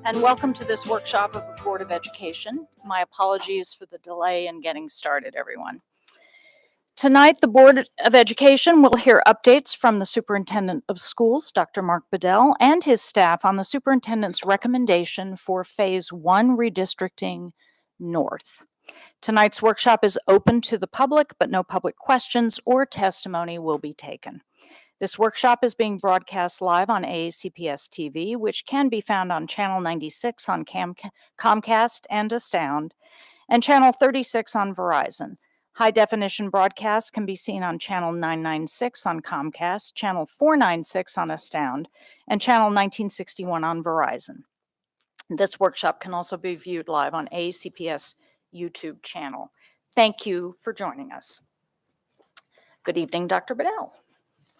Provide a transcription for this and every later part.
And welcome to this workshop of the Board of Education. My apologies for the delay in getting started, everyone. Tonight, the Board of Education will hear updates from the Superintendent of Schools, Dr. Mark Bedell, and his staff on the Superintendent's recommendation for Phase 1 Redistricting North. Tonight's workshop is open to the public, but no public questions or testimony will be taken. This workshop is being broadcast live on AACPS TV, which can be found on Channel 96 on Comcast and Astound, and Channel 36 on Verizon. High-definition broadcasts can be seen on Channel 996 on Comcast, Channel 496 on Astound, and Channel 1961 on Verizon. This workshop can also be viewed live on AACPS YouTube channel. Thank you for joining us. Good evening, Dr. Bedell.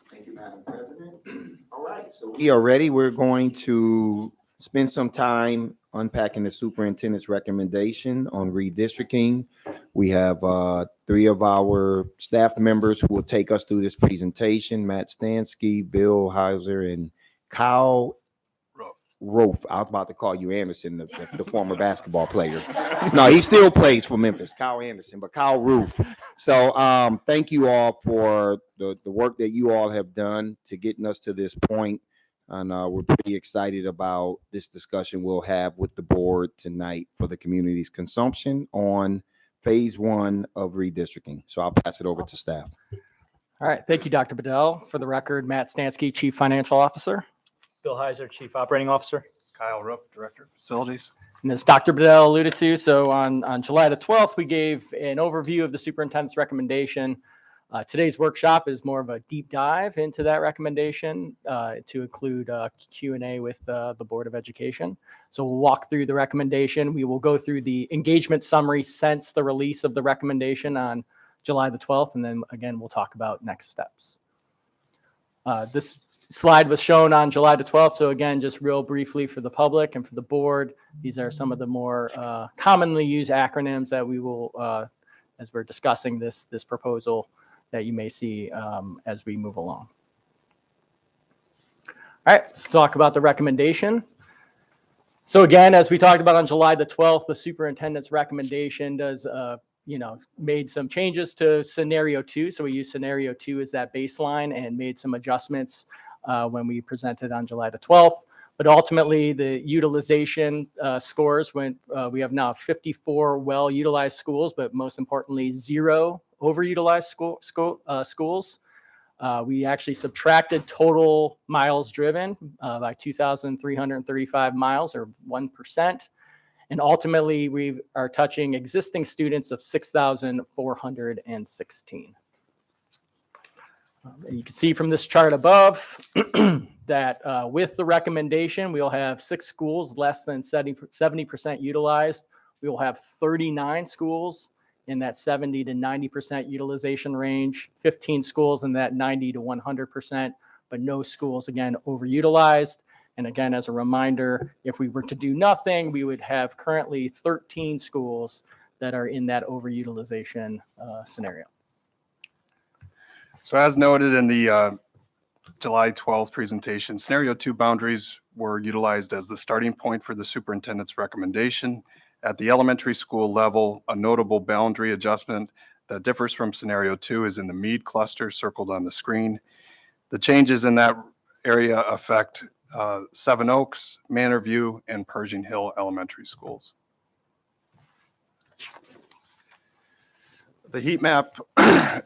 Thank you, Madam President. All right, so we are ready. We're going to spend some time unpacking the superintendent's recommendation on redistricting. We have three of our staff members who will take us through this presentation: Matt Stansky, Bill Heiser, and Kyle Roof. I was about to call you Anderson, the former basketball player. No, he still plays for Memphis, Kyle Anderson, but Kyle Roof. So thank you all for the work that you all have done to getting us to this point. And we're pretty excited about this discussion we'll have with the board tonight for the community's consumption on Phase 1 of redistricting. So I'll pass it over to staff. All right. Thank you, Dr. Bedell. For the record, Matt Stansky, Chief Financial Officer. Bill Heiser, Chief Operating Officer. Kyle Ruff, Director of Facilities. And as Dr. Bedell alluded to, so on July the 12th, we gave an overview of the superintendent's recommendation Today's workshop is more of a deep dive into that recommendation to include Q&A with the Board of Education. So we'll walk through the recommendation. We will go through the engagement summary since the release of the recommendation on July the 12th. And then again, we'll talk about next steps. This slide was shown on July the 12th. So again, just real briefly for the public and for the board, these are some of the more commonly used acronyms that we will, as we're discussing this proposal, that you may see as we move along. All right, let's talk about the recommendation. So again, as we talked about on July the 12th, the superintendent's recommendation does, made some changes to scenario 2. So we use scenario 2 as that baseline and made some adjustments when we presented on July the 12th. But ultimately, the utilization scores went, we have now 54 well-utilized schools, but most importantly, 0 overutilized schools. We actually subtracted total miles driven by 2,335 miles, or 1%. And ultimately, we are touching existing students of 6,416. You can see from this chart above that with the recommendation, we will have 6 schools less than 70% utilized. We will have 39 schools in that 70 to 90% utilization range, 15 schools in that 90 to 100%, but no schools, again, overutilized. And again, as a reminder, if we were to do nothing, we would have currently 13 schools that are in that overutilization scenario. So as noted in the July 12th presentation, scenario 2 boundaries were utilized as the starting point for the superintendent's recommendation. At the elementary school level, a notable boundary adjustment that differs from scenario 2 is in the Meade cluster circled on the screen. The changes in that area affect Seven Oaks, Manor View, and Pershing Hill elementary schools. The heat map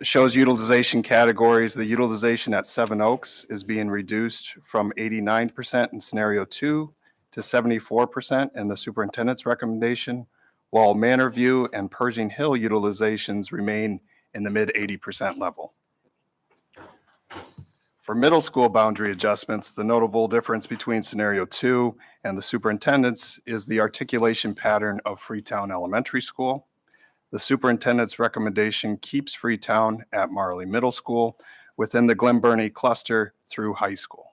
shows utilization categories. The utilization at Seven Oaks is being reduced from 89% in scenario 2 to 74% in the superintendent's recommendation, while Manor View and Pershing Hill utilizations remain in the mid 80% level. For middle school boundary adjustments, the notable difference between scenario 2 and the superintendent's is the articulation pattern of Freetown Elementary School. The superintendent's recommendation keeps Freetown at Marley Middle School within the Glen Burnie cluster through high school.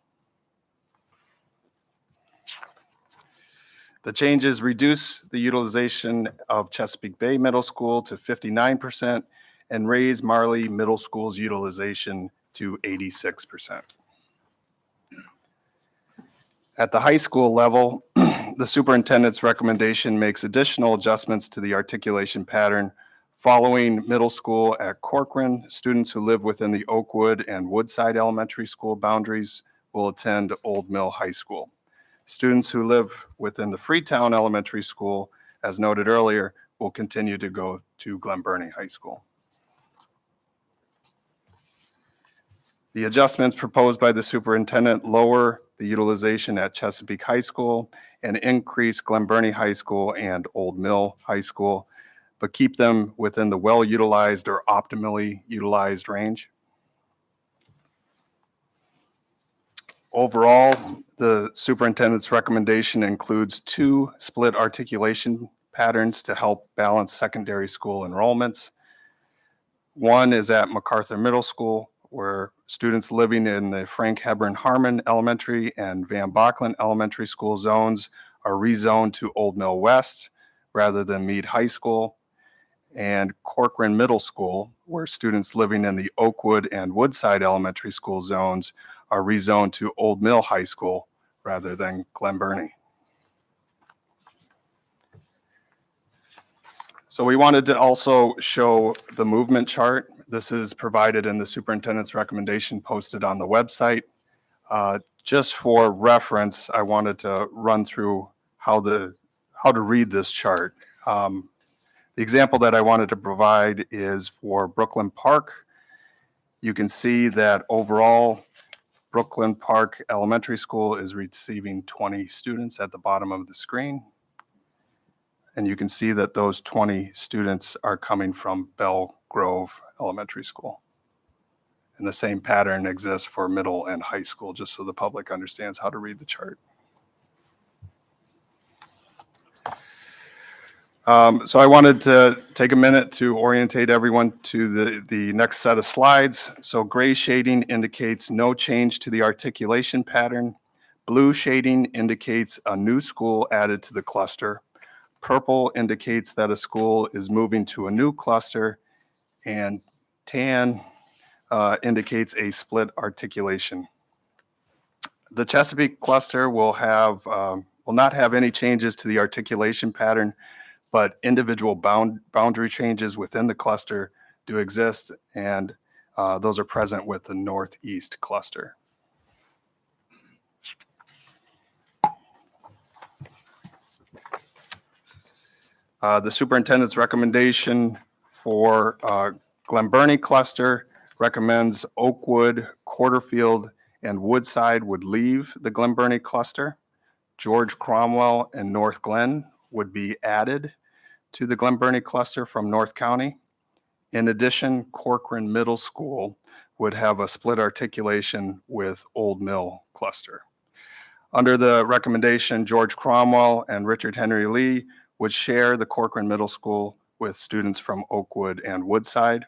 The changes reduce the utilization of Chesapeake Bay Middle School to 59% and raise Marley Middle School's utilization to 86%. At the high school level, the superintendent's recommendation makes additional adjustments to the articulation pattern. Following middle school at Corcoran, students who live within the Oakwood and Woodside Elementary School boundaries will attend Old Mill High School. Students who live within the Freetown Elementary School, as noted earlier, will continue to go to Glen Burnie High School. The adjustments proposed by the superintendent lower the utilization at Chesapeake High School and increase Glen Burnie High School and Old Mill High School, but keep them within the well-utilized or optimally utilized range. Overall, the superintendent's recommendation includes 2 split articulation patterns to help balance secondary school enrollments. One is at MacArthur Middle School, where students living in the Frank Hebron Harmon Elementary and Van Bachlen Elementary School zones are rezoned to Old Mill West rather than Meade High School, and Corcoran Middle School, where students living in the Oakwood and Woodside Elementary School zones are rezoned to Old Mill High School rather than Glen Burnie. So we wanted to also show the movement chart. This is provided in the superintendent's recommendation posted on the website. Just for reference, I wanted to run through how to read this chart. The example that I wanted to provide is for Brooklyn Park. You can see that overall, Brooklyn Park Elementary School is receiving 20 students at the bottom of the screen. And you can see that those 20 students are coming from Bell Grove Elementary School. And the same pattern exists for middle and high school, just so the public understands how to read the chart. So I wanted to take a minute to orientate everyone to the next set of slides. So gray shading indicates no change to the articulation pattern. Blue shading indicates a new school added to the cluster. Purple indicates that a school is moving to a new cluster. And tan indicates a split articulation. The Chesapeake cluster will not have any changes to the articulation pattern, but individual boundary changes within the cluster do exist, and those are present with the Northeast cluster. The superintendent's recommendation for Glen Burnie cluster recommends Oakwood, Quarterfield, and Woodside would leave the Glen Burnie cluster. George Cromwell and North Glen would be added to the Glen Burnie cluster from North County. In addition, Corcoran Middle School would have a split articulation with Old Mill cluster. Under the recommendation, George Cromwell and Richard Henry Lee would share the Corcoran Middle School with students from Oakwood and Woodside.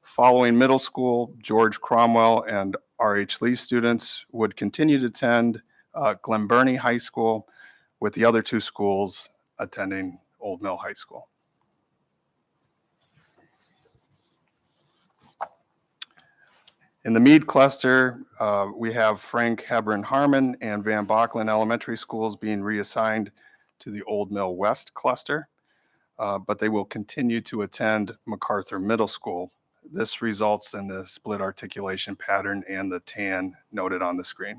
Following middle school, George Cromwell and R.H. Lee students would continue to attend Glen Burnie High School, with the other two schools attending Old Mill High School. In the Meade cluster, we have Frank Hebron Harmon and Van Bocklin Elementary Schools being reassigned to the Old Mill West cluster, but they will continue to attend MacArthur Middle School. This results in the split articulation pattern and the tan noted on the screen.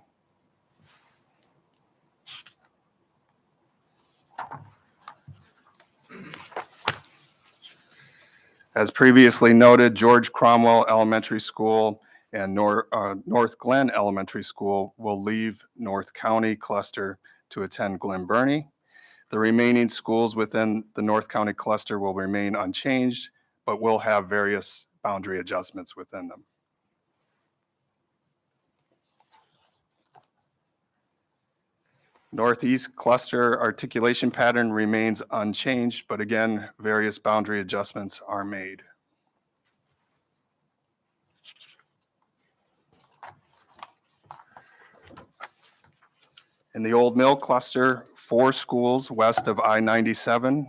As previously noted, George Cromwell Elementary School and North Glen Elementary School will leave North County cluster to attend Glen Burnie. The remaining schools within the North County cluster will remain unchanged, but will have various boundary adjustments within them. Northeast cluster articulation pattern remains unchanged, but again, various boundary adjustments are made. In the Old Mill cluster, 4 schools west of I-97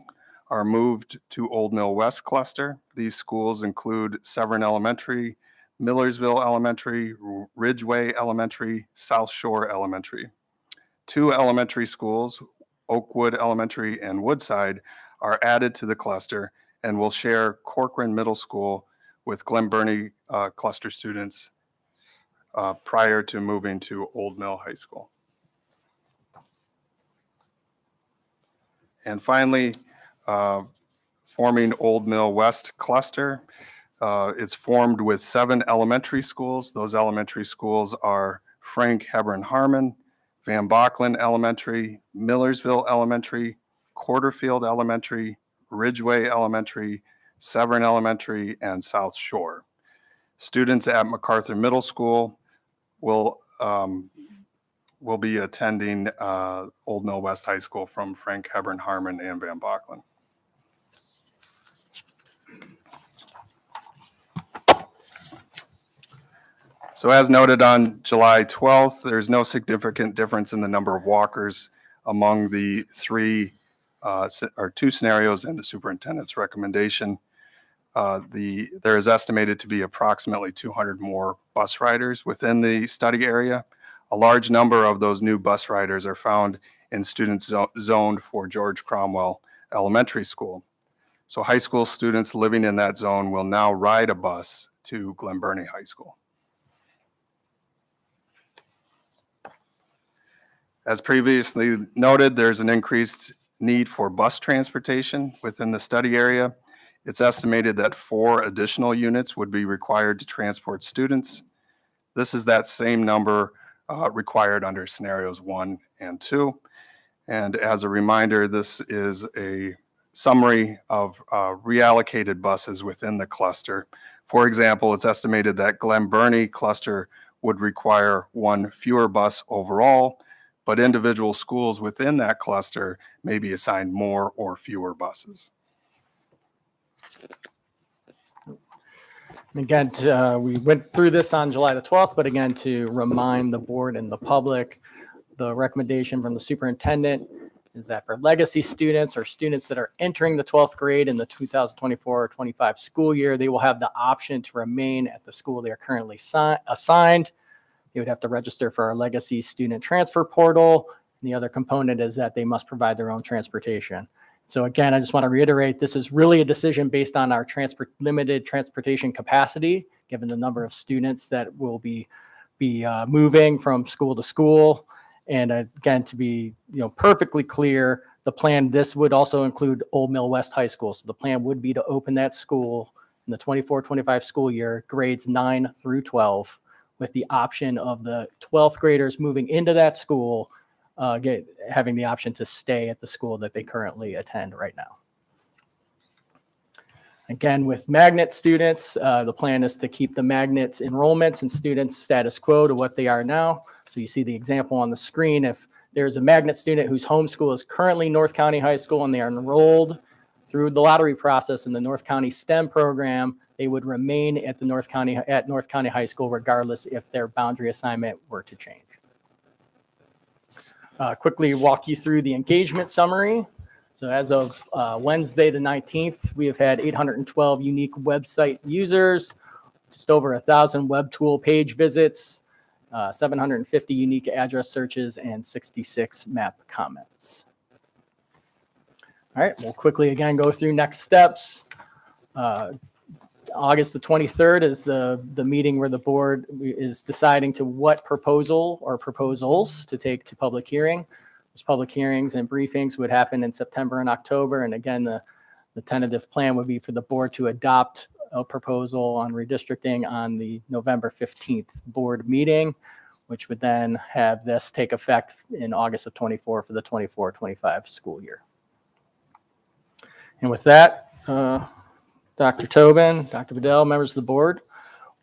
are moved to Old Mill West cluster. These schools include Severn Elementary, Millersville Elementary, Ridgeway Elementary, South Shore Elementary. 2 elementary schools, Oakwood Elementary and Woodside, are added to the cluster and will share Corcoran Middle School with Glen Burnie cluster students prior to moving to Old Mill High School. And finally, forming Old Mill West cluster. It's formed with 7 elementary schools. Those elementary schools are Frank Hebron Harmon, Van Bocklin Elementary, Millersville Elementary, Quarterfield Elementary, Ridgeway Elementary, Severn Elementary, and South Shore. Students at MacArthur Middle School will be attending Old Mill West High School from Frank Hebron Harmon and Van Bocklin. So as noted on July 12th, there's no significant difference in the number of walkers among the 2 scenarios in the superintendent's recommendation. There is estimated to be approximately 200 more bus riders within the study area. A large number of those new bus riders are found in students zoned for George Cromwell Elementary School. So high school students living in that zone will now ride a bus to Glen Burnie High School. As previously noted, there's an increased need for bus transportation within the study area. It's estimated that 4 additional units would be required to transport students. This is that same number required under scenarios 1 and 2. And as a reminder, this is a summary of reallocated buses within the cluster For example, it's estimated that Glen Burnie cluster would require one fewer bus overall, but individual schools within that cluster may be assigned more or fewer buses. Again, we went through this on July the 12th, but again, to remind the board and the public, the recommendation from the superintendent is that for legacy students or students that are entering the 12th grade in the 2024-25 school year, they will have the option to remain at the school they are currently assigned. They would have to register for our legacy student transfer portal. And the other component is that they must provide their own transportation. So again, I just want to reiterate, this is really a decision based on our limited transportation capacity, given the number of students that will be moving from school to school. And again, to be perfectly clear, the plan, this would also include Old Mill West High School. So the plan would be to open that school in the 24-25 school year, grades 9 through 12, with the option of the 12th graders moving into that school having the option to stay at the school that they currently attend right now. Again, with magnet students, the plan is to keep the magnets enrollments and students status quo to what they are now. So you see the example on the screen. If there's a magnet student whose home school is currently North County High School and they are enrolled through the lottery process in the North County STEM program, they would remain at North County High School regardless if their boundary assignment were to change. Quickly walk you through the engagement summary. So as of Wednesday the 19th, we have had 812 unique website users, just over 1,000 web tool page visits, 750 unique address searches, and 66 map comments. All right, we'll quickly again go through next steps. August the 23rd is the meeting where the board is deciding to what proposal or proposals to take to public hearing. Those public hearings and briefings would happen in September and October. And again, the tentative plan would be for the board to adopt a proposal on redistricting on the November 15th board meeting, which would then have this take effect in August of 24 for the 24-25 school year. And with that, Dr. Tobin, Dr. Bedell, members of the board,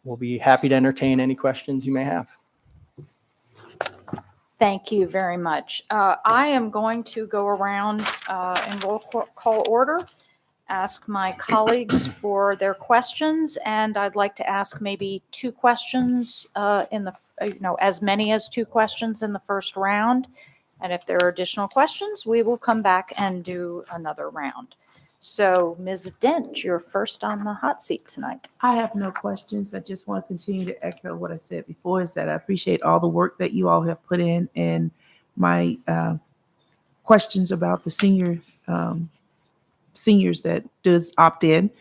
we'll be happy to entertain any questions you may have. Thank you very much. I am going to go around in roll call order, ask my colleagues for their questions, and I'd like to ask maybe two questions in the, as many as two questions in the first round. And if there are additional questions, we will come back and do another round. So, Ms. Dent, you're first on the hot seat tonight. I have no questions. I just want to continue to echo what I said before, is that I appreciate all the work that you all have put in, and my questions about the seniors that does opt in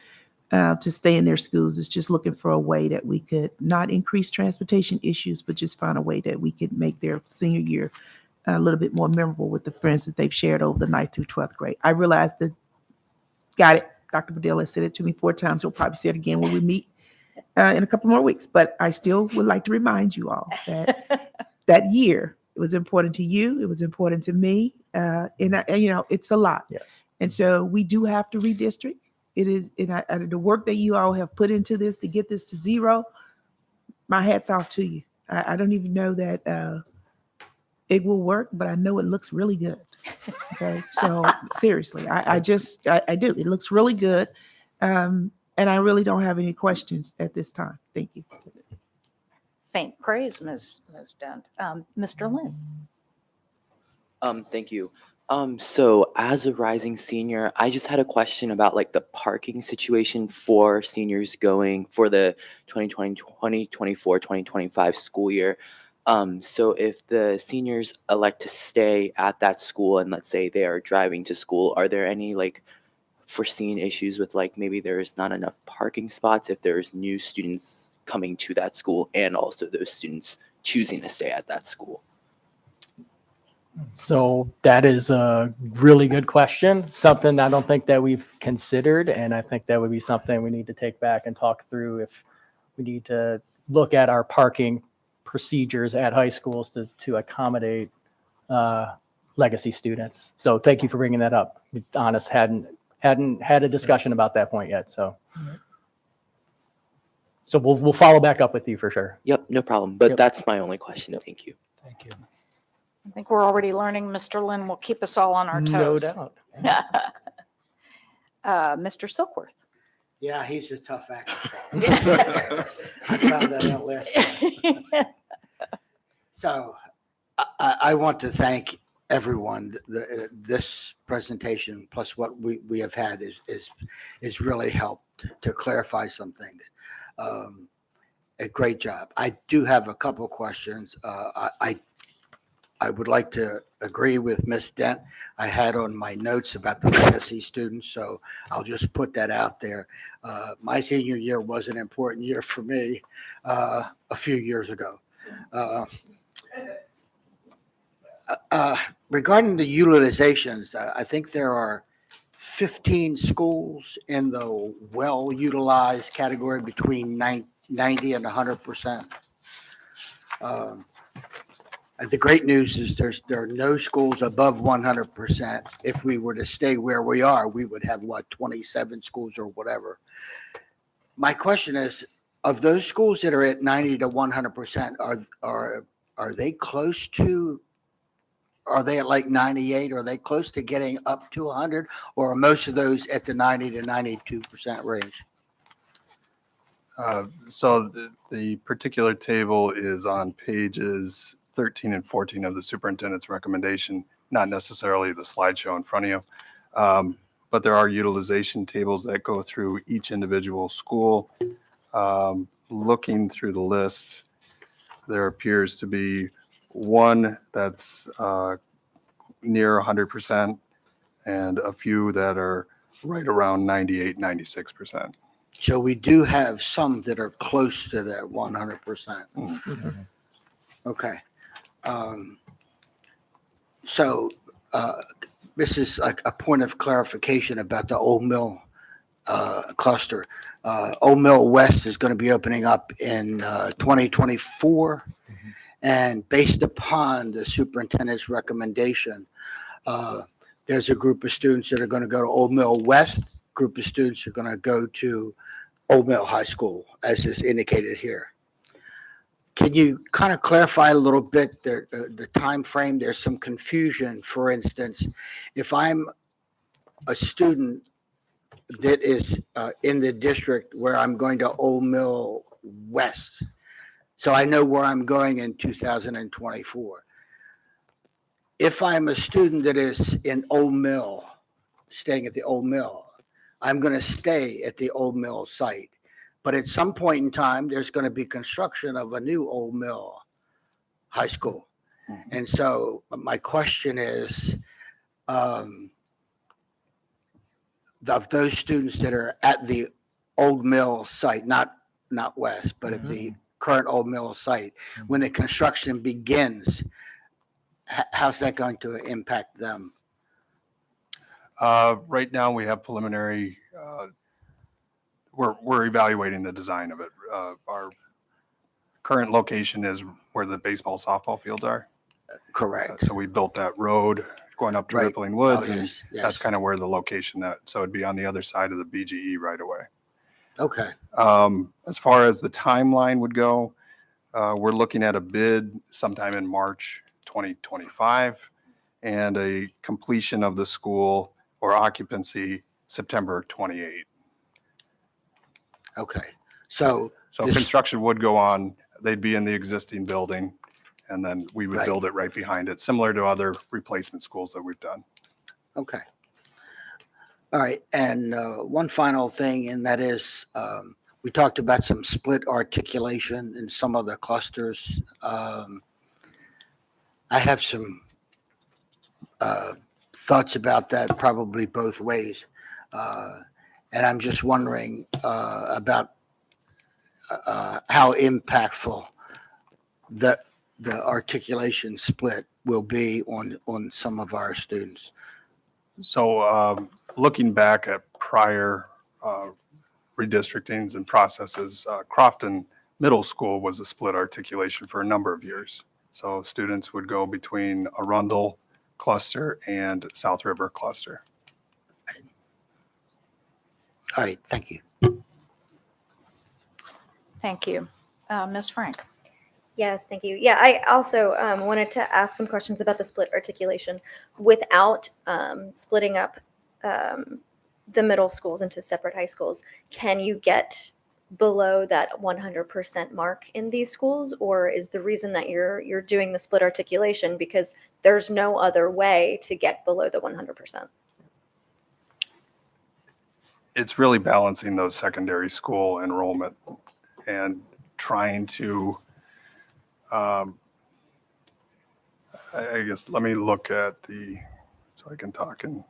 to stay in their schools is just looking for a way that we could not increase transportation issues, but just find a way that we could make their senior year a little bit more memorable with the friends that they've shared over the 9th through 12th grade. I realize that. Got it. Dr. Bedell has said it to me 4 times. He'll probably say it again when we meet in a couple more weeks. But I still would like to remind you all that that year, it was important to you. It was important to me. And it's a lot. Yes. And so we do have to redistrict. It is the work that you all have put into this to get this to 0. My hat's off to you. I don't even know that it will work, but I know it looks really good. Okay, so seriously, I do. It looks really good, and I really don't have any questions at this time. Thank you. Faint praise, Ms. Dent. Mr. Lynn. Thank you. So as a rising senior, I just had a question about like the parking situation for seniors going for the 2024, 2025 school year. So if the seniors elect to stay at that school and let's say they are driving to school, are there any like foreseen issues with like maybe there's not enough parking spots if there's new students coming to that school and also those students choosing to stay at that school? So that is a really good question, something I don't think that we've considered. And I think that would be something we need to take back and talk through if we need to look at our parking procedures at high schools to accommodate legacy students. So thank you for bringing that up. To be honest, hadn't had a discussion about that point yet. So So we'll follow back up with you for sure. Yep, no problem. But Yep. that's my only question. Thank you. Thank you. I think we're already learning Mr. Lynn will keep us all on our No toes. doubt. Mr. Silkworth. Yeah, he's a tough act to follow. I found that out last time. So I want to thank everyone. This presentation plus what we have had is really helped to clarify some things. A great job. I do have a couple questions. I would like to agree with Ms. Dent. I had on my notes about the legacy students, so I'll just put that out there. My senior year was an important year for me a few years ago. Regarding the utilizations, I think there are 15 schools in the well-utilized category between 90 and 100%. The great news is there are no schools above 100%. If we were to stay where we are, we would have, 27 schools or whatever. My question is, of those schools that are at 90 to 100%, are they close to, are they at like 98? Are they close to getting up to 100? Or are most of those at the 90 to 92% range? So the particular table is on pages 13 and 14 of the superintendent's recommendation, not necessarily the slideshow in front of you. But there are utilization tables that go through each individual school. Looking through the list, there appears to be one that's near 100% and a few that are right around 98, 96%. So we do have some that are close to that 100%. Okay. So this is like a point of clarification about the Old Mill cluster. Old Mill West is going to be opening up in 2024. And based upon the superintendent's recommendation, there's a group of students that are going to go to Old Mill West. Group of students are going to go to Old Mill High School, as is indicated here. Can you kind of clarify a little bit the time frame? There's some confusion. For instance, if I'm a student that is in the district where I'm going to Old Mill West, so I know where I'm going in 2024. If I'm a student that is in Old Mill, staying at the Old Mill, I'm going to stay at the Old Mill site. But at some point in time, there's going to be construction of a new Old Mill High School. And so my question is, of those students that are at the Old Mill site, not West, but at the current Old Mill site, when the construction begins, how's that going to impact them? Right now, we have preliminary, we're evaluating the design of it. Our current location is where the baseball, softball fields are. Correct. So we built that road going up to Right. Rippling Woods, Oh, and yes, yes. that's kind of where the location so it'd be on the other side of the BGE right away. Okay. As far as the timeline would go, we're looking at a bid sometime in March 2025 and a completion of the school or occupancy September 28. Okay. So So This- construction would go on. They'd be in the existing building, and then we would Right. build it right behind it, similar to other replacement schools that we've done. okay. All right. And one final thing, and that is we talked about some split articulation in some of the clusters. I have some thoughts about that, probably both ways. And I'm just wondering about how impactful the articulation split will be on some of our students. So looking back at prior redistrictings and processes, Crofton Middle School was a split articulation for a number of years. So students would go between Arundel cluster and South River cluster. All right. Thank you. Thank you. Ms. Frank? Yes, thank you. Yeah, I also wanted to ask some questions about the split articulation. Without splitting up the middle schools into separate high schools, can you get below that 100% mark in these schools? Or is the reason that you're doing the split articulation because there's no other way to get below the 100%? It's really balancing those secondary school enrollment and trying to, I guess, let me look at so I can talk and.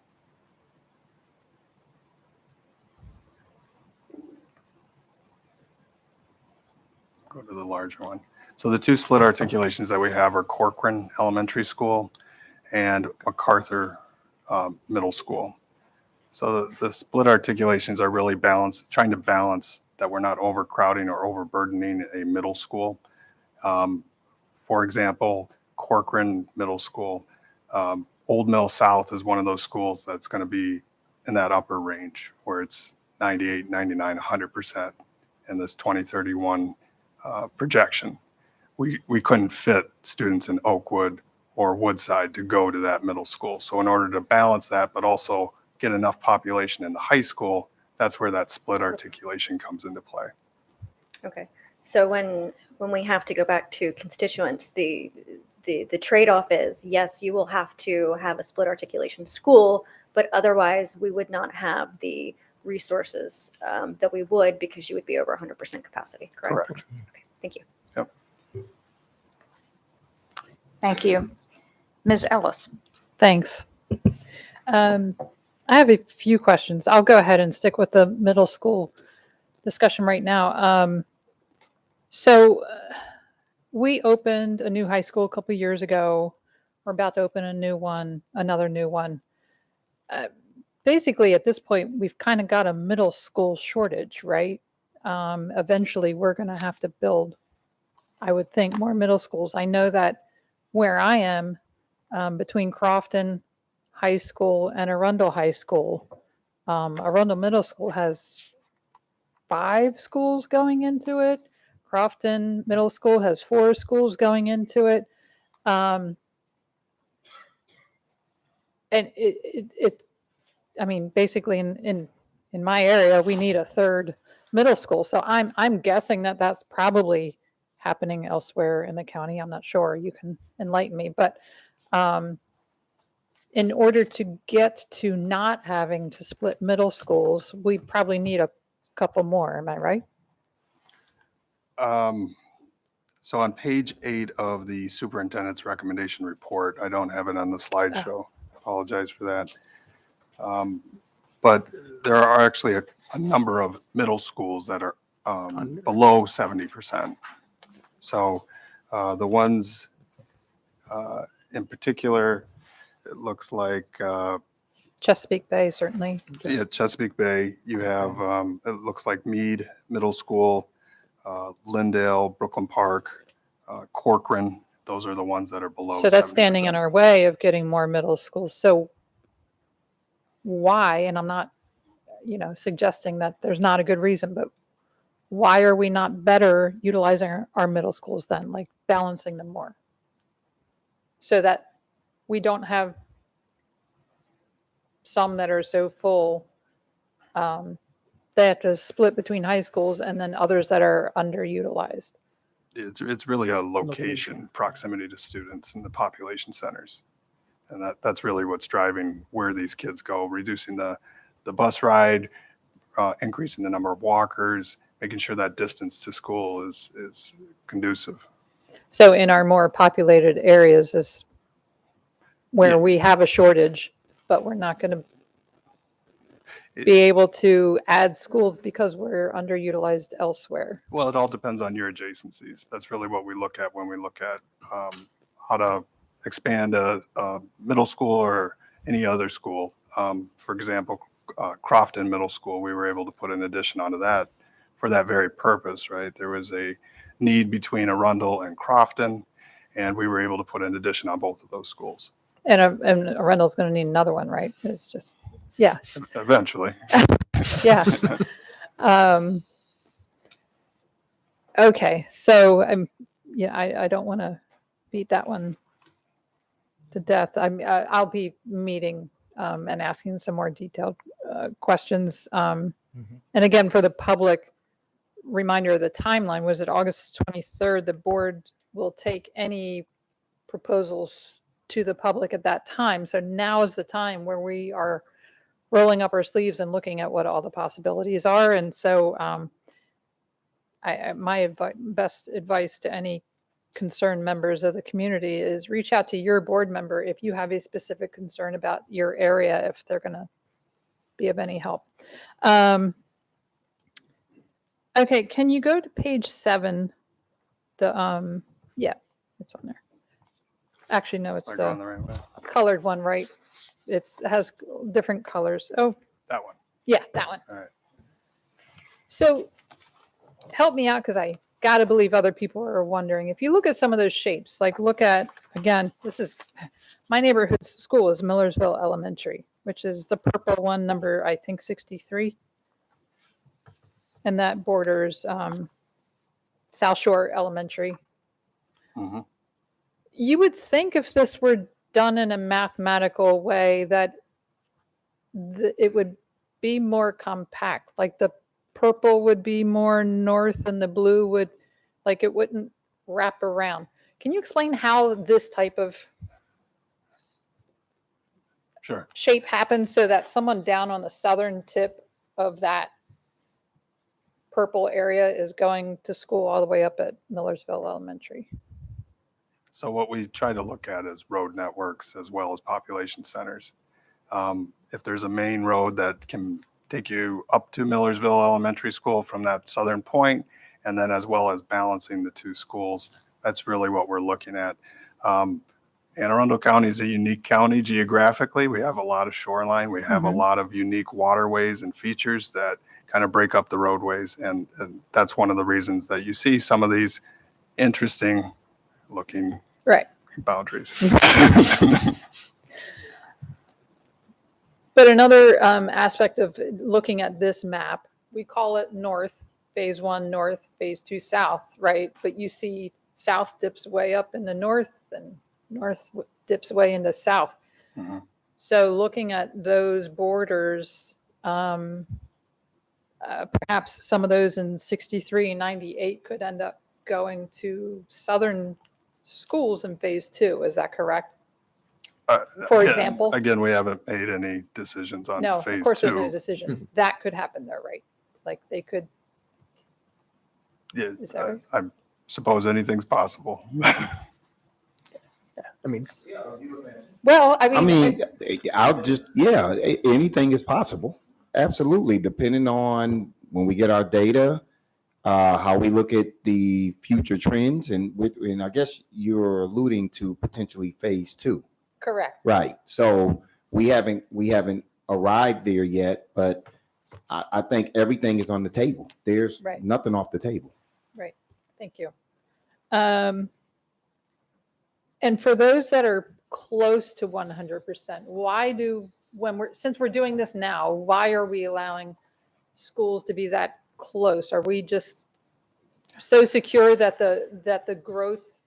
Go to the larger one. So the two split articulations that we have are Corcoran Elementary School and MacArthur Middle School. So the split articulations are really trying to balance that we're not overcrowding or overburdening a middle school. For example, Corcoran Middle School, Old Mill South is one of those schools that's going to be in that upper range where it's 98, 99, 100% in this 2031 projection. We couldn't fit students in Oakwood or Woodside to go to that middle school. So in order to balance that, but also get enough population in the high school, that's where that split articulation comes into play. Okay. So when we have to go back to constituents, the trade-off is, yes, you will have to have a split articulation school, but otherwise we would not have the resources that we would because you would be over 100% capacity, correct? Correct. Okay, thank you. Yep. Thank you. Ms. Ellis? Thanks. I have a few questions. I'll go ahead and stick with the middle school discussion right now. We opened a new high school a couple years ago. We're about to open another new one. Basically, at this point, we've kind of got a middle school shortage, right? Eventually, we're going to have to build, I would think, more middle schools. I know that where I am, between Crofton High School and Arundel High School, Arundel Middle School has 5 schools going into it. Crofton Middle School has 4 schools going into it. And I mean, basically in my area, we need a 3rd middle school. So I'm guessing that that's probably happening elsewhere in the county. I'm not sure. You can enlighten me. But in order to get to not having to split middle schools, we probably need a couple more. Am I right? So on page 8 of the superintendent's recommendation report, I don't have it on the slideshow. Apologize for that. But there are actually a number of middle schools that are below 70%. So the ones in particular, it looks like Chesapeake Bay, certainly. Chesapeake Bay, you have, it looks like Meade Middle School, Lindale, Brooklyn Park, Corcoran. Those are the ones that are below. So that's standing 70%. in our way of getting more middle schools. So why, and I'm not, suggesting that there's not a good reason, but why are we not better utilizing our middle schools then, like balancing them more? So that we don't have some that are so full, they have to split between high schools and then others that are underutilized. It's really a location, proximity to students and the population centers. And that's really what's driving where these kids go, reducing the bus ride, increasing the number of walkers, making sure that distance to school is conducive. So in our more populated areas is where Yeah. we have a shortage, but we're not going to be able to add schools because we're underutilized elsewhere. Well, it all depends on your adjacencies. That's really what we look at when we look at how to expand a middle school or any other school. For example, Crofton Middle School, we were able to put an addition onto that for that very purpose, right? There was a need between Arundel and Crofton, and we were able to put an addition on both of those schools. And Arundel's going to need another one, right? It's just, yeah. Eventually. Yeah. Okay, so yeah, I don't want to beat that one to death. I'll be meeting and asking some more detailed questions. And again, for the public, reminder of the timeline was it August 23rd, the board will take any proposals to the public at that time. So now is the time where we are rolling up our sleeves and looking at what all the possibilities are. And so my best advice to any concerned members of the community is reach out to your board member if you have a specific concern about your area, if they're going to be of any help. Okay, can you go to page 7? The yeah, it's on there. Actually, no, it's Am I going the the right way? colored one, right? It has different colors. Oh, That one. yeah, that one. All right. So help me out because I got to believe other people are wondering. If you look at some of those shapes, like look at, again, this is my neighborhood school is Millersville Elementary, which is the purple one, number, I think, 63. And that borders South Shore Elementary. Mhm. You would think if this were done in a mathematical way that it would be more compact, like the purple would be more north and the blue would, like it wouldn't wrap around. Can you explain how this type of Sure. shape happens so that someone down on the southern tip of that purple area is going to school all the way up at Millersville Elementary? So what we try to look at is road networks as well as population centers. If there's a main road that can take you up to Millersville Elementary School from that southern point, and then as well as balancing the two schools, that's really what we're looking at. Anne Arundel County is a unique county geographically. We have a lot of shoreline. We have a lot of unique waterways and features that kind of break up the roadways. And that's one of the reasons that you see some of these interesting looking Right. boundaries. But another aspect of looking at this map, we call it north, phase 1 north, phase 2 south, right? But you see south dips way up in the north and north dips way into south. Mhm. So looking at those borders, perhaps some of those in 63 and 98 could end up going to southern schools in phase 2. Is that correct? For Again- example? Again, we haven't made any decisions on No, phase of course, there's no 2. decisions. That could happen there, right? Like they could, Yeah, is that right? I suppose anything's possible. I mean, Well, I mean, I'll just, yeah, anything is possible. Absolutely, depending on when we get our data, how we look at the future trends, and I guess you're alluding to potentially phase 2. correct. Right. So we haven't arrived there yet, but I think everything is on the table. There's Right. nothing off the table. Right. Thank you. And for those that are close to 100%, since we're doing this now, why are we allowing schools to be that close? Are we just so secure that the growth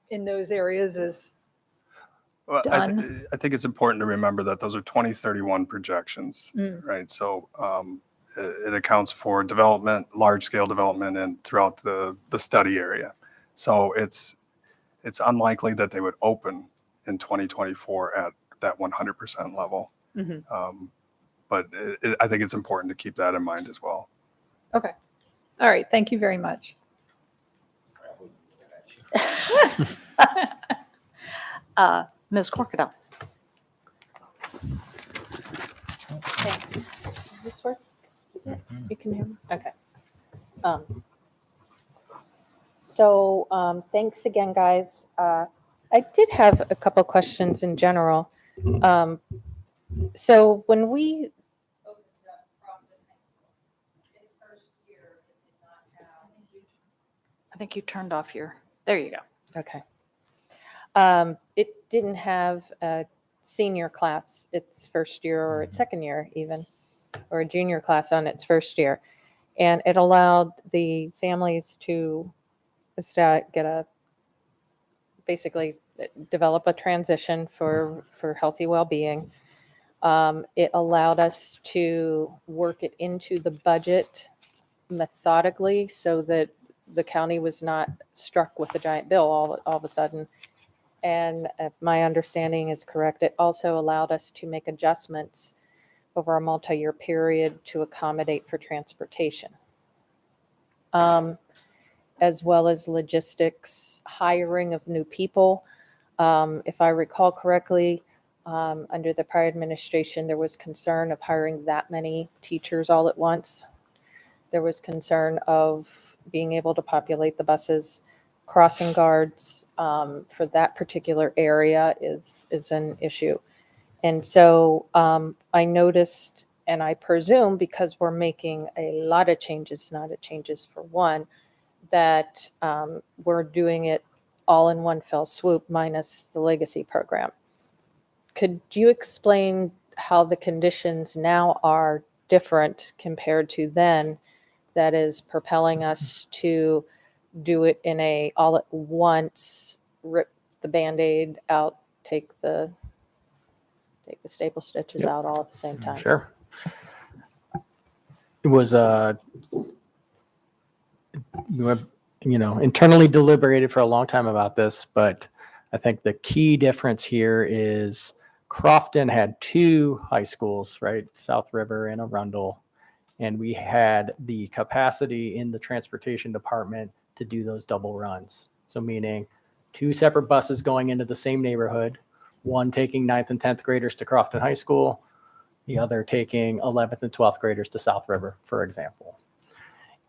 in those areas is Well, done? I think it's important to remember that those are 2031 projections, Mm. right? So it accounts for development, large scale development, and throughout the study area. So it's unlikely that they would open in 2024 at that 100% level. Mhm. But I think it's important to keep that in mind as well. Okay. All right. Thank you very much. Ms. Corkadell. Thanks. Does this work? Yeah, you can hear me? Okay. Thanks again, guys. I did have a couple questions in general. So when we opened up Crofton High School, its first year, it did not have. I think you turned off there you go. Okay. It didn't have a senior class its first year or its second year even, or a junior class on its first year. And it allowed the families to basically develop a transition for healthy well-being. It allowed us to work it into the budget methodically so that the county was not struck with a giant bill all of a sudden. And if my understanding is correct, it also allowed us to make adjustments over a multi-year period to accommodate for transportation, as well as logistics, hiring of new people. If I recall correctly, under the prior administration, there was concern of hiring that many teachers all at once. There was concern of being able to populate the buses. Crossing guards for that particular area is an issue. And so I noticed, and I presume because we're making a lot of changes, not a changes for one, that we're doing it all in one fell swoop minus the legacy program. Could you explain how the conditions now are different compared to then that is propelling us to do it in a all at once, rip the Band-Aid out, take the staple stitches out all at the same time? Sure. It was we were, internally deliberated for a long time about this, but I think the key difference here is Crofton had 2 high schools, right? South River and Arundel. And we had the capacity in the transportation department to do those double runs. So meaning 2 separate buses going into the same neighborhood, one taking 9th and 10th graders to Crofton High School, the other taking 11th and 12th graders to South River, for example.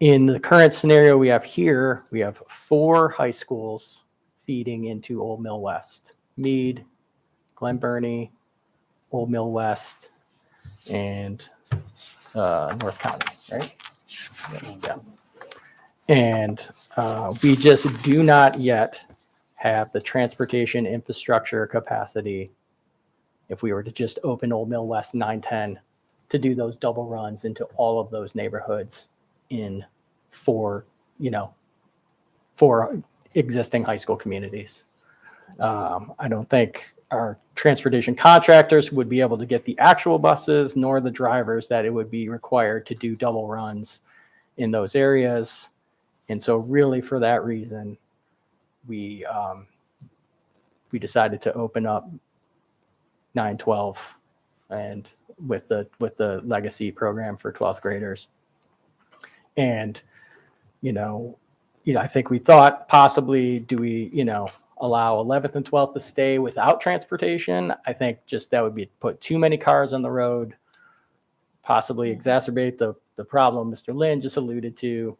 In the current scenario we have here, we have 4 high schools feeding into Old Mill West: Meade, Glen Burnie, Old Mill West, and North County, right? Yeah. And we just do not yet have the transportation infrastructure capacity, if we were to just open Old Mill West 910, to do those double runs into all of those neighborhoods in 4 existing high school communities. I don't think our transportation contractors would be able to get the actual buses nor the drivers that it would be required to do double runs in those areas. And so really for that reason, we decided to open up 912 and with the legacy program for 12th graders. And, I think we thought possibly, do we, allow 11th and 12th to stay without transportation? I think just that would be put too many cars on the road, possibly exacerbate the problem Mr. Lynn just alluded to.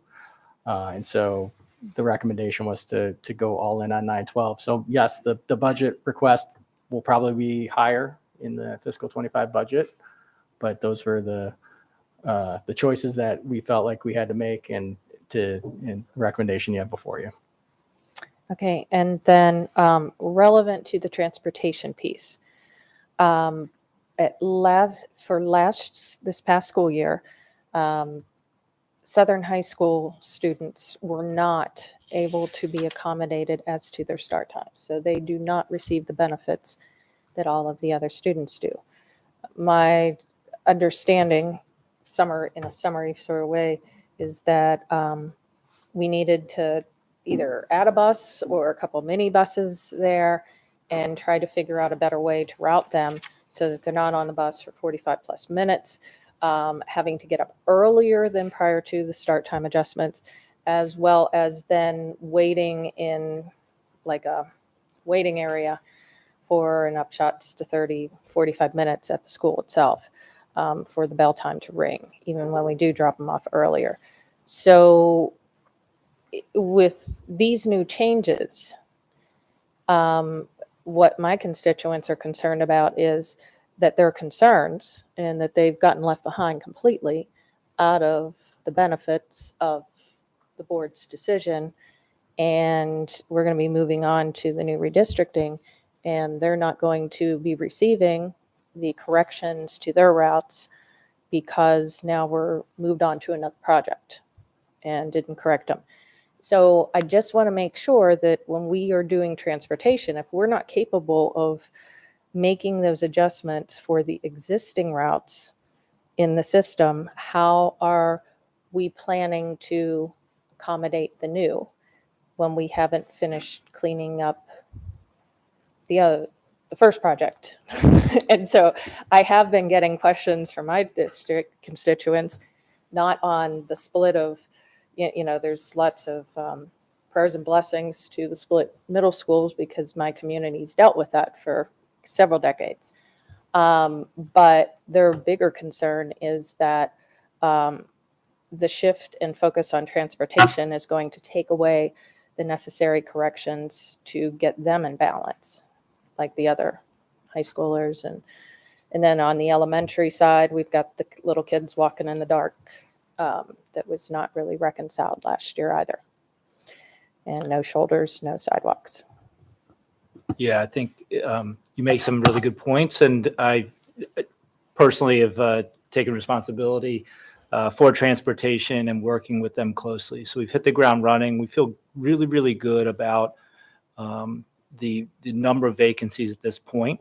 And so the recommendation was to go all in on 912. So yes, the budget request will probably be higher in the fiscal 25 budget, but those were the choices that we felt like we had to make and the recommendation you have before you. Okay, and then relevant to the transportation piece, this past school year, Southern High School students were not able to be accommodated as to their start times, so they do not receive the benefits that all of the other students do. My understanding, in a summary sort of way, is that we needed to either add a bus or a couple mini buses there and try to figure out a better way to route them so that they're not on the bus for 45 plus minutes, having to get up earlier than prior to the start time adjustments, as well as then waiting in like a waiting area for an upshots to 30, 45 minutes at the school itself for the bell time to ring, even when we do drop them off earlier. So with these new changes, what my constituents are concerned about is that there are concerns and that they've gotten left behind completely out of the benefits of the board's decision. And we're going to be moving on to the new redistricting, and they're not going to be receiving the corrections to their routes because now we're moved on to another project and didn't correct them. So I just want to make sure that when we are doing transportation, if we're not capable of making those adjustments for the existing routes in the system, how are we planning to accommodate the new when we haven't finished cleaning up the first project? And so I have been getting questions from my district constituents, not on the split of, there's lots of prayers and blessings to the split middle schools because my community's dealt with that for several decades. But their bigger concern is that the shift and focus on transportation is going to take away the necessary corrections to get them in balance, like the other high schoolers. And then on the elementary side, we've got the little kids walking in the dark. That was not really reconciled last year either. And no shoulders, no sidewalks. Yeah, I think you make some really good points, and I personally have taken responsibility for transportation and working with them closely. So we've hit the ground running. We feel really, really good about the number of vacancies at this point,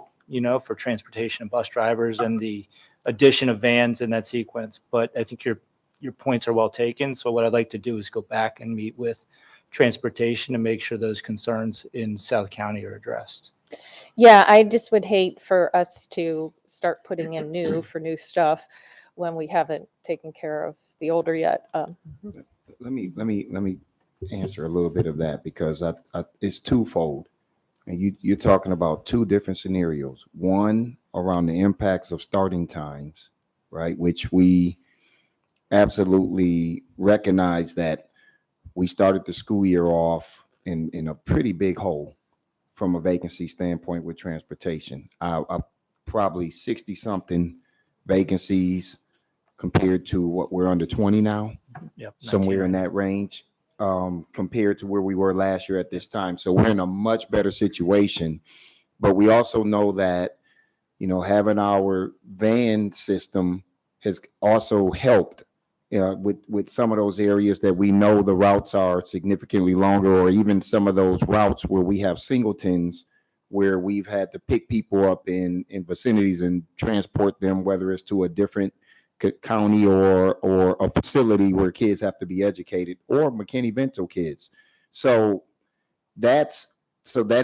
for transportation and bus drivers and the addition of vans in that sequence. But I think your points are well taken. So what I'd like to do is go back and meet with transportation and make sure those concerns in South County are addressed. Yeah, I just would hate for us to start putting in new for new stuff when we haven't taken care of the older yet. Let me answer a little bit of that because it's twofold. And you're talking about two different scenarios. One around the impacts of starting times, right? Which we absolutely recognize that we started the school year off in a pretty big hole from a vacancy standpoint with transportation. I probably 60 something vacancies compared to what we're under 20 now, Yep, somewhere in that range, compared to where we were last year at this time. So we're in a much better situation, but we also know that, having our van system has also helped with some of those areas that we know the routes are significantly longer, or even some of those routes where we have singletons where we've had to pick people up in vicinities and transport them, whether it's to a different county or a facility where kids have to be educated, or McKinney-Vento kids. So that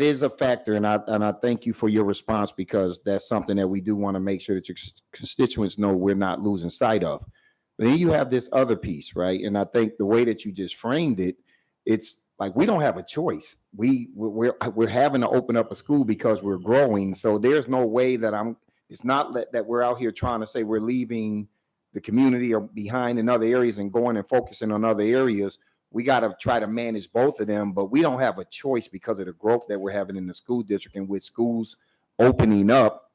is a factor, and I thank you for your response, because that's something that we do want to make sure that your constituents know we're not losing sight of. But then you have this other piece, right? And I think the way that you just framed it, it's like we don't have a choice. We're having to open up a school because we're growing. So there's no way that it's not that we're out here trying to say we're leaving the community or behind in other areas and going and focusing on other areas. We got to try to manage both of them, but we don't have a choice because of the growth that we're having in the school district. And with schools opening up,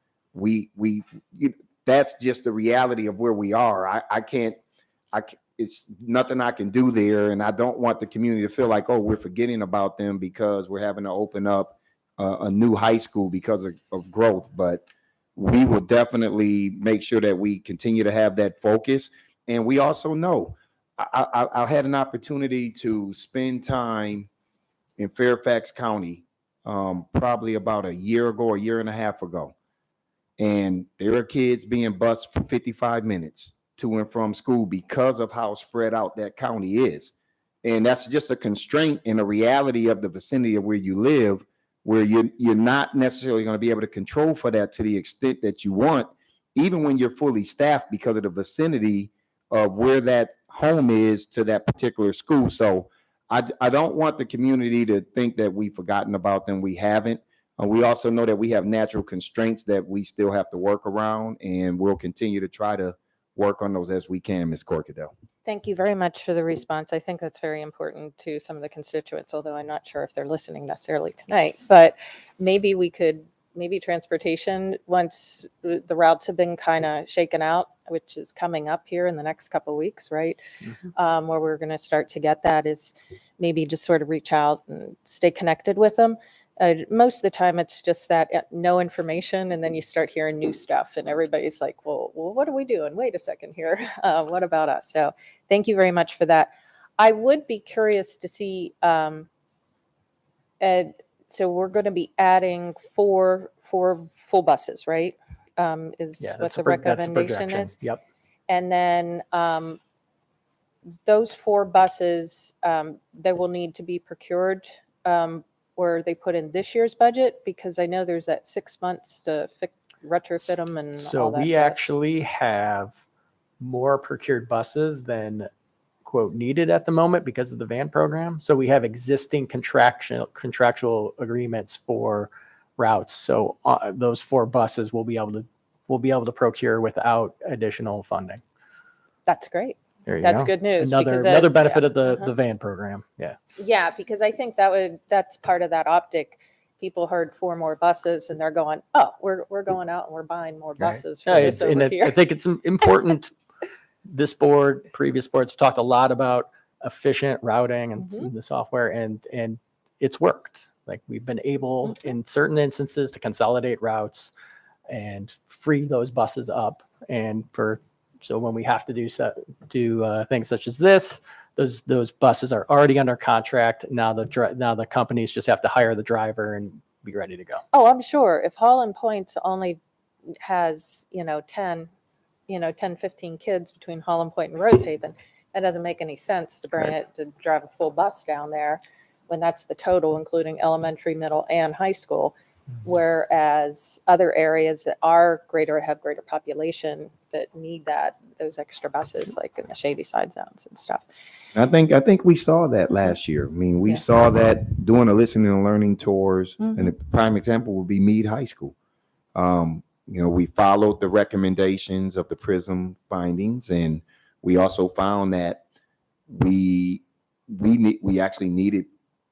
that's just the reality of where we are. It's nothing I can do there. And I don't want the community to feel like, oh, we're forgetting about them because we're having to open up a new high school because of growth. But we will definitely make sure that we continue to have that focus. And we also know I had an opportunity to spend time in Fairfax County probably about a year and a half ago. And there are kids being bused for 55 minutes to and from school because of how spread out that county is. And that's just a constraint and a reality of the vicinity of where you live, where you're not necessarily going to be able to control for that to the extent that you want, even when you're fully staffed, because of the vicinity of where that home is to that particular school. So I don't want the community to think that we've forgotten about them. We haven't. We also know that we have natural constraints that we still have to work around, and we'll continue to try to work on those as we can, Ms. Corkadell. Thank you very much for the response. I think that's very important to some of the constituents, although I'm not sure if they're listening necessarily tonight. But maybe transportation, once the routes have been kind of shaken out, which is coming up here in the next couple of weeks, right? Mm-hmm. Where we're going to start to get that is maybe just sort of reach out and stay connected with them Most of the time, it's just that no information, and then you start hearing new stuff, and everybody's like, well, what are we doing? Wait a second here. What about us? So thank you very much for that. I would be curious to see, so we're going to be adding four full buses, right? Is Yeah, what that's the that's the recommendation projection. is. Yep. And then those four buses, they will need to be procured where they put in this year's budget, because I know there's that 6 months to retrofit them and So all that we jazz. actually have more procured buses than quote needed at the moment because of the van program. So we have existing contractual agreements for routes. So those four buses we'll be able to procure without additional funding. That's great. There you That's go. good news. Another because that- benefit yeah, of the uh-huh. van program. Yeah. Yeah, because I think that's part of that optic. People heard 4 more buses and they're going, oh, we're going out and we're buying more Right. buses for Yeah, this and over here. I think it's important. This board, previous boards have talked a lot about efficient routing and Mhm. the software, and it's worked. Like we've been able in certain instances to consolidate routes and free those buses up. And so when we have to do things such as this, those buses are already under contract. Now the companies just have to hire the driver and be ready to go. Oh, I'm sure if Holland Point only has, 10, 15 kids between Holland Point and Rosehaven, that doesn't make any sense to bring Right. it, to drive a full bus down there when that's the total, including elementary, middle, and high school. Whereas other areas that have greater population that need those extra buses, like in the shady side zones and stuff. I think we saw that last year. I mean, we Yeah. saw that doing the listening and learning tours, Mhm. and the prime example would be Meade High School. We followed the recommendations of the PRISM findings, and we also found that we actually needed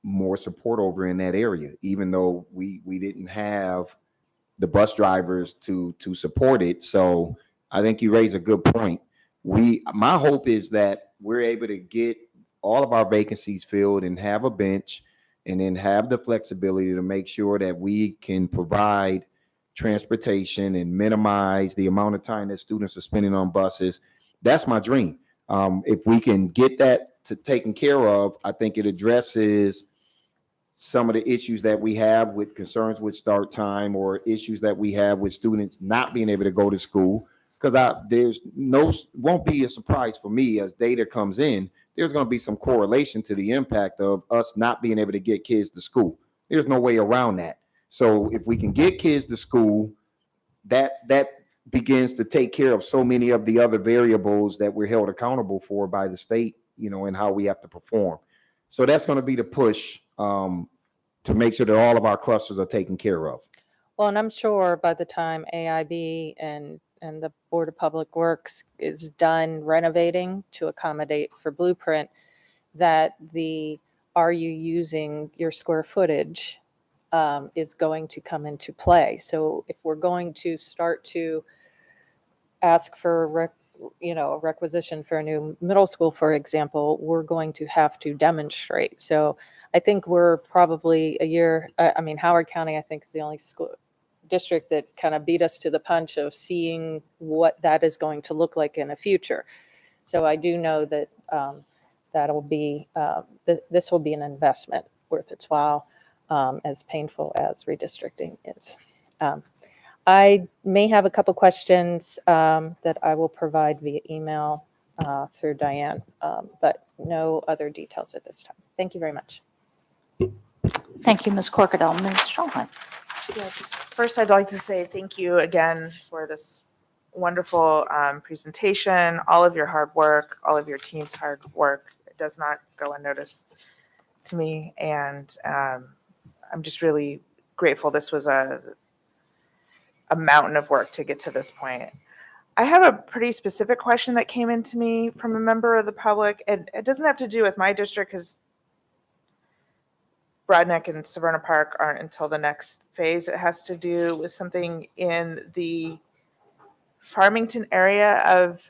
more support over in that area, even though we didn't have the bus drivers to support it. So I think you raise a good point. My hope is that we're able to get all of our vacancies filled and have a bench, and then have the flexibility to make sure that we can provide transportation and minimize the amount of time that students are spending on buses. That's my dream. If we can get that taken care of, I think it addresses some of the issues that we have with concerns with start time, or issues that we have with students not being able to go to school. Because won't be a surprise for me as data comes in, there's going to be some correlation to the impact of us not being able to get kids to school. There's no way around that. So if we can get kids to school, that begins to take care of so many of the other variables that we're held accountable for by the state, and how we have to perform. So that's going to be the push to make sure that all of our clusters are taken care of. Well, and I'm sure by the time AIB and the Board of Public Works is done renovating to accommodate for Blueprint, that are you using your square footage is going to come into play. So if we're going to start to ask for a requisition for a new middle school, for example, we're going to have to demonstrate. So I think we're probably a year, Howard County, I think, is the only school district that kind of beat us to the punch of seeing what that is going to look like in the future. So I do know that this will be an investment worth its while, as painful as redistricting is. I may have a couple questions that I will provide via email through Diane, but no other details at this time. Thank you very much. Thank you, Ms. Corkadell. Ms. Schulman. Yes, first I'd like to say thank you again for this wonderful presentation, all of your hard work, all of your team's hard work. It does not go unnoticed to me, and I'm just really grateful. This was a mountain of work to get to this point. I have a pretty specific question that came into me from a member of the public, and it doesn't have to do with my district because Broadneck and Severna Park aren't until the next phase. It has to do with something in the Farmington area of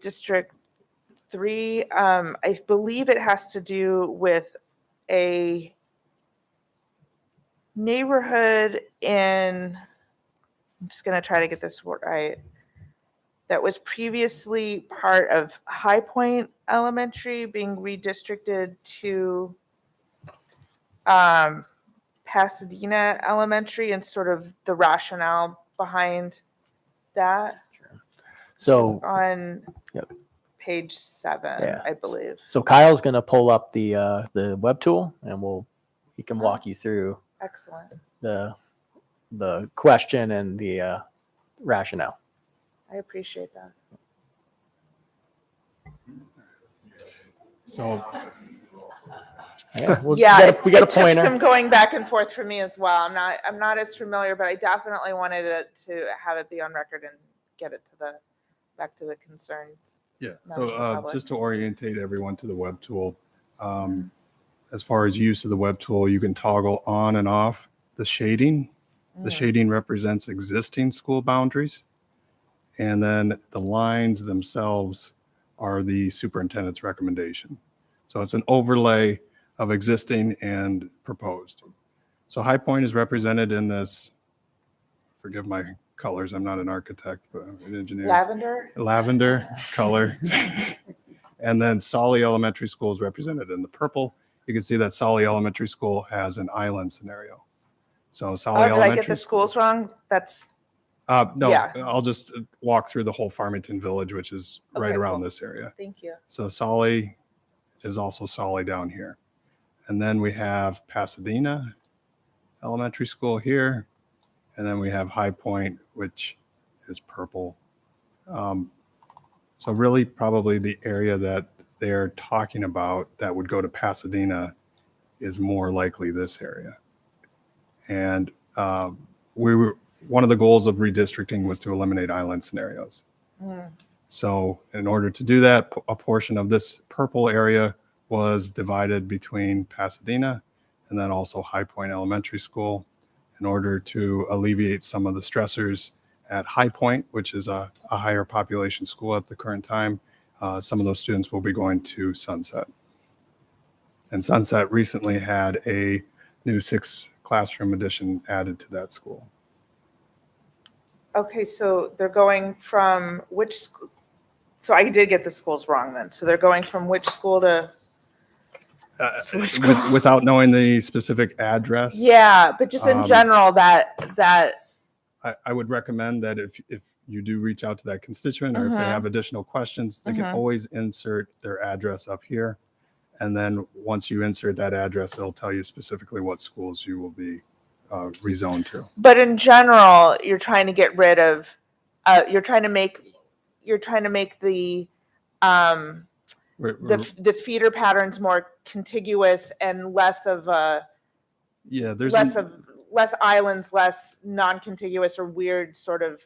District 3. I believe it has to do with a neighborhood in, I'm just going to try to get this right, that was previously part of High Point Elementary being redistricted to Pasadena Elementary, and sort of the rationale behind that. So, On Yep. page 7, Yeah. I believe. so Kyle's going to pull up the web tool, and he can walk you through Excellent. the question and the rationale. I appreciate that. So Yeah, we Yeah, got a it took pointer. some going back and forth for me as well. I'm not as familiar, but I definitely wanted to have it be on record and get it back to the concerned. Yeah, members of the so public. just to orientate everyone to the web tool, as far as use of the web tool, you can toggle on and off the shading. The shading represents existing school boundaries. And then the lines themselves are the superintendent's recommendation. So it's an overlay of existing and proposed. So High Point is represented in this, forgive my colors, I'm not an architect, but I'm an engineer. Lavender color. And then Solly Elementary School is represented in the purple. You can see that Solly Elementary School has an island scenario. So Solly Did Elementary. I get the schools wrong? That's No, yeah. I'll just walk through the whole Farmington Village, which is right Okay, around cool. this area. Thank you. So Solly is also Solly down here. And then we have Pasadena Elementary School here. And then we have High Point, which is purple. So really probably the area that they're talking about that would go to Pasadena is more likely this area. And one of the goals of redistricting was to eliminate island scenarios. So in order to do that, a portion of this purple area was divided between Pasadena and then also High Point Elementary School in order to alleviate some of the stressors at High Point, which is a higher population school at the current time. Some of those students will be going to Sunset. And Sunset recently had a new 6 classroom addition added to that school. Okay, so they're going from which school? So I did get the schools wrong then. So they're going from which school to? Without knowing the specific address. Yeah, but just in general, that I would recommend that if you do reach out to that constituent or if they have additional questions, they can always insert their address up here. And then once you insert that address, it'll tell you specifically what schools you will be rezoned to. But in general, you're trying to get rid of, you're trying to make the the feeder patterns more contiguous and less of a less islands, less non-contiguous or weird sort of.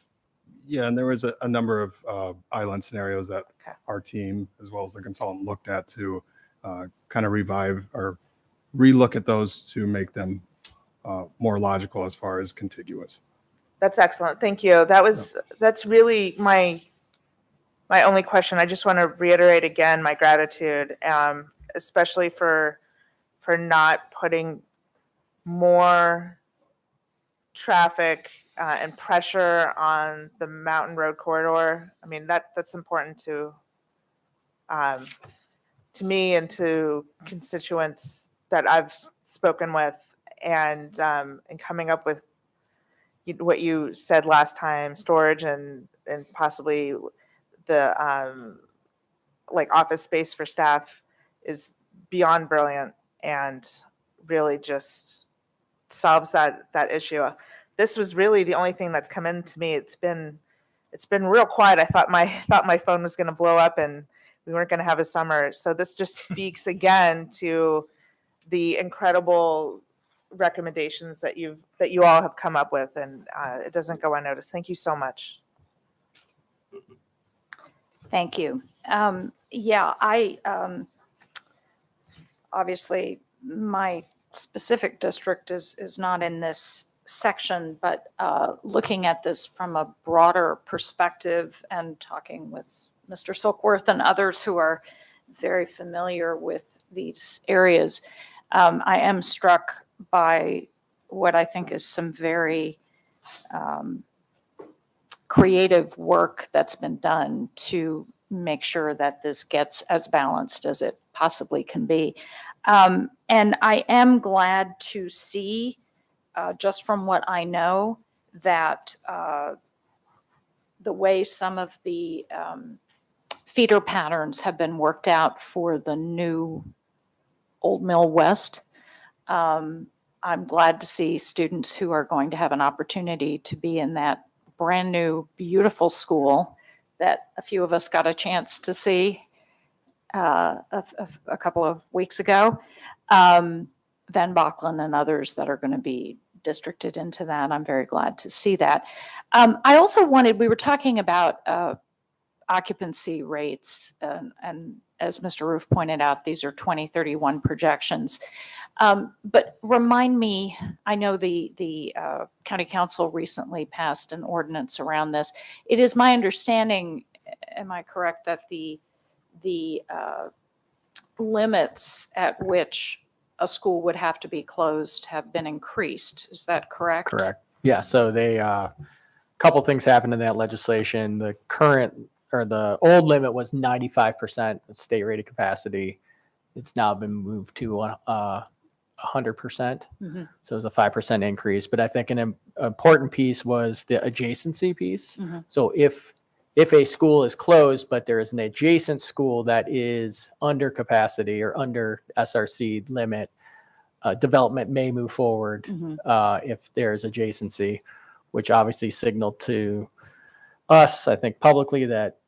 Yeah, and there was a number of island scenarios that our team, as well as the consultant, looked at to kind of revive or relook at those to make them more logical as far as contiguous. That's excellent. Thank you. That's really my only question. I just want to reiterate again my gratitude, especially for not putting more traffic and pressure on the Mountain Road corridor. I mean, that's important to me and to constituents that I've spoken with, and coming up with what you said last time, storage and possibly the like office space for staff is beyond brilliant and really just solves that issue. This was really the only thing that's come in to me. It's been real quiet. I thought my phone was going to blow up and we weren't going to have a summer. So this just speaks again to the incredible recommendations that you all have come up with, and it doesn't go unnoticed. Thank you so much. Thank you. Yeah, I obviously my specific district is not in this section, but looking at this from a broader perspective and talking with Mr. Silkworth and others who are very familiar with these areas, I am struck by what I think is some very creative work that's been done to make sure that this gets as balanced as it possibly can be. And I am glad to see, just from what I know, that the way some of the feeder patterns have been worked out for the new Old Mill West. I'm glad to see students who are going to have an opportunity to be in that brand new, beautiful school that a few of us got a chance to see a couple of weeks ago. Van Bachlen and others that are going to be districted into that. I'm very glad to see that. I also we were talking about occupancy rates, and as Mr. Roof pointed out, these are 2031 projections. But remind me, I know the county council recently passed an ordinance around this. It is my understanding, am I correct, that the limits at which a school would have to be closed have been increased? Is that correct? Correct. Yeah, so they, couple things happened in that legislation. The current, or the old limit was 95% of state rated capacity. It's now been moved to 100%. Mhm. So it was a 5% increase. But I think an important piece was the adjacency piece. Mhm. So if a school is closed, but there is an adjacent school that is under capacity or under SRC limit, development may move forward Mhm. if there's adjacency, which obviously signaled to us, I think publicly, that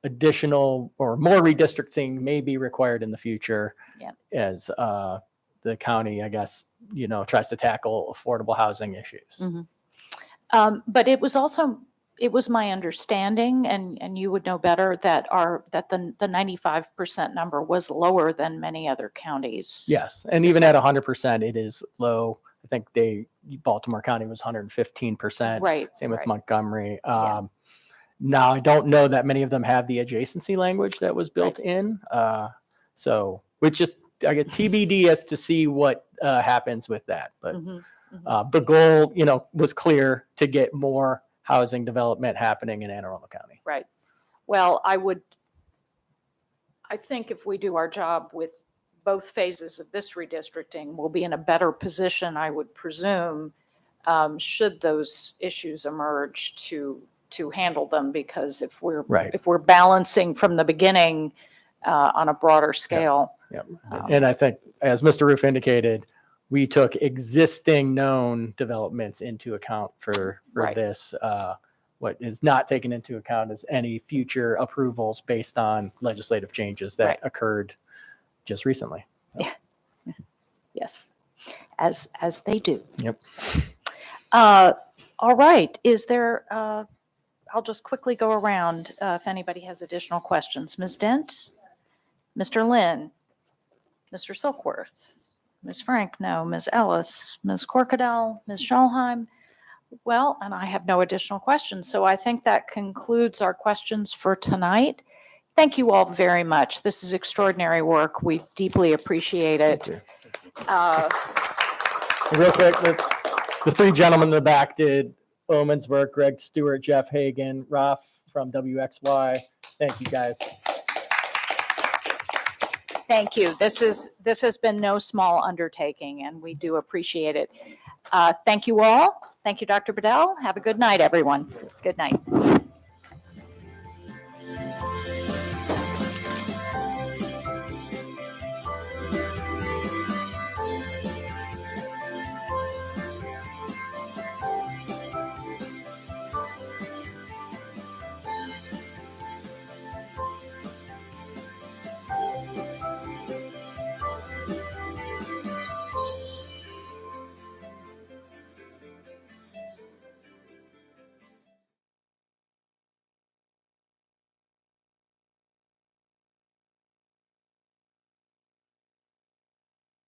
additional or more redistricting may be required in the future. Yeah. As the county, I guess, tries to tackle affordable housing issues. Mhm. But it was my understanding, and you would know better, that the 95% number was lower than many other counties. Yes, and even at 100%, it is low. I think Baltimore County was 115%. Right. Same with right. Montgomery. Yeah. Now, I don't know that many of them have the adjacency language that was built in. So, which is, I get TBD as to see what happens with that. But Mhm. Mhm. the goal, was clear to get more housing development happening in Anne Arundel County. Right. Well, I think if we do our job with both phases of this redistricting, we'll be in a better position, I would presume, should those issues emerge, to handle them, because if we're Right. balancing from the beginning on a broader scale. Yep. And I think, as Mr. Roof indicated, we took existing known developments into account for Right. this. What is not taken into account is any future approvals based on legislative changes that Right. occurred just recently. Yes, as they do. Yep. All right, is there, I'll just quickly go around if anybody has additional questions. Ms. Dent? Mr. Lynn? Mr. Silkworth? Ms. Frank? No. Ms. Ellis? Ms. Corkadell? Ms. Schalheim? Well, and I have no additional questions, so I think that concludes our questions for tonight. Thank you all very much. This is extraordinary work. We deeply appreciate it. Thank you. Real quick, the three gentlemen in the back did Omen's work: Greg Stewart, Jeff Hagan, Raf from WXY. Thank you, guys. Thank you. This has been no small undertaking, and we do appreciate it. Thank you all. Thank you, Dr. Bedell. Have a good night, everyone. Good night.